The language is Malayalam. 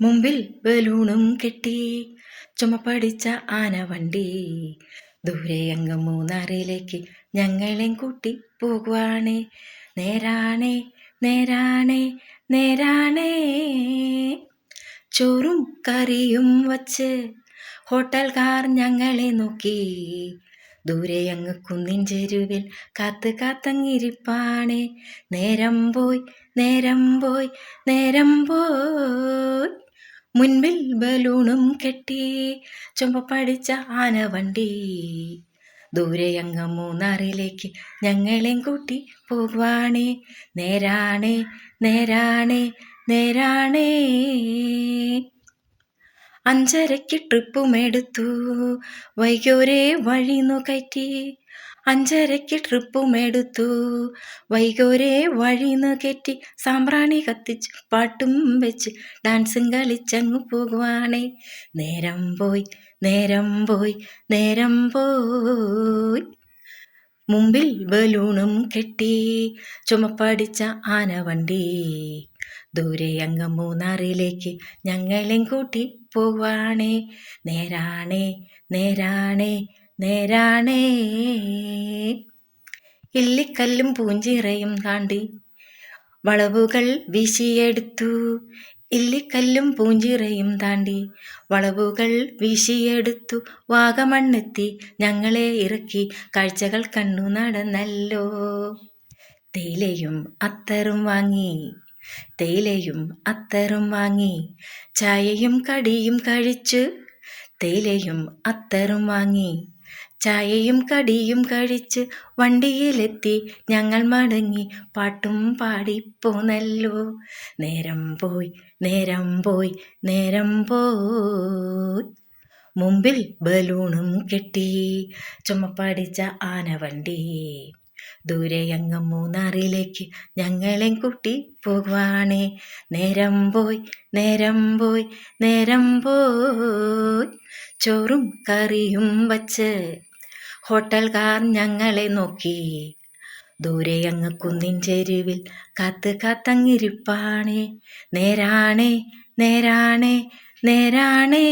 മുമ്പിൽ ബലൂണും കെട്ടി ചുമപ്പടിച്ച ആനവണ്ടി ദൂരെ അങ്ങ് മൂന്നാറിലേക്ക് ഞങ്ങളെയും കൂട്ടി പോകുവാണേ. നേരാണേ നേരാണേ നേരാണേ. ചോറും കറിയും വച്ച് ഹോട്ടൽക്കാർ ഞങ്ങളെ നോക്കി. ദൂരെ അങ്ങ് കുന്നിൻ ചെരുവിൽ കാത്തങ്ങിരിപ്പാണേ. നേരം പോയി നേരം പോയി നേരം പോയി. മുൻപിൽ ബലൂണും കെട്ടി ചുമപ്പടിച്ച ആനവണ്ടി ദൂരെ അങ്ങ് മൂന്നാറിലേക്ക് ഞങ്ങളെയും കൂട്ടി പോകുവാണേ. നേരാണേ നേരാണേ നേരാണേ. 5:30 ട്രിപ്പുമെടുത്തു വൈകോരെ വഴിന്നു കയറ്റി. 5:30 ട്രിപ്പുമെടുത്തു വൈകോരെ വഴിന്നു കയറ്റി. സാമ്പ്രാണി കത്തിച്ച് പാട്ടും വെച്ച് ഡാൻസും കളിച്ചങ്ങു പോകുവാണേ. നേരം പോയി നേരം പോയി നേരം പോയി. മുമ്പിൽ ബലൂണും കെട്ടി ചുമപ്പടിച്ച ആനവണ്ടി ദൂരെ അങ്ങ് മൂന്നാറിലേക്ക് ഞങ്ങളെയും കൂട്ടി പോകുവാണേ. നേരാണേ നേരാണേ നേരാണേ. ഇല്ലിക്കല്ലും പൂഞ്ചിറയും താണ്ടി വളവുകൾ വീശിയെടുത്തു. ഇല്ലിക്കല്ലും പൂഞ്ചിറയും താണ്ടി വളവുകൾ വീശിയെടുത്തു. വാഗമണ്ണെത്തി ഞങ്ങളെ ഇറക്കി കാഴ്ചകൾ കണ്ണു നടന്നല്ലോ. തേയിലയും അത്തറും വാങ്ങി തേയിലയും അത്തറും വാങ്ങി ചായയും കടിയും കഴിച്ചു. തേയിലയും അത്തറും വാങ്ങി ചായയും കടിയും കഴിച്ച് വണ്ടിയിലെത്തി ഞങ്ങൾ മടങ്ങി പാട്ടും പാടിപ്പോന്നല്ലോ. നേരം പോയി നേരം പോയി നേരം പോയി. മുമ്പിൽ ബലൂണും കെട്ടി ചുമപ്പടിച്ച ആനവണ്ടി ദൂരെ അങ്ങ് മൂന്നാറിലേക്ക് ഞങ്ങളെയും കൂട്ടി പോകുവാണേ. നേരം പോയി നേരം പോയി നേരം പോയി. ചോറും കറിയും വച്ച് ഹോട്ടൽക്കാർ ഞങ്ങളെ നോക്കി. ദൂരെ അങ്ങ് കുന്നിൻ ചെരുവിൽ കാത്തങ്ങിരിപ്പാണേ. നേരാണേ നേരാണേ നേരാണേ.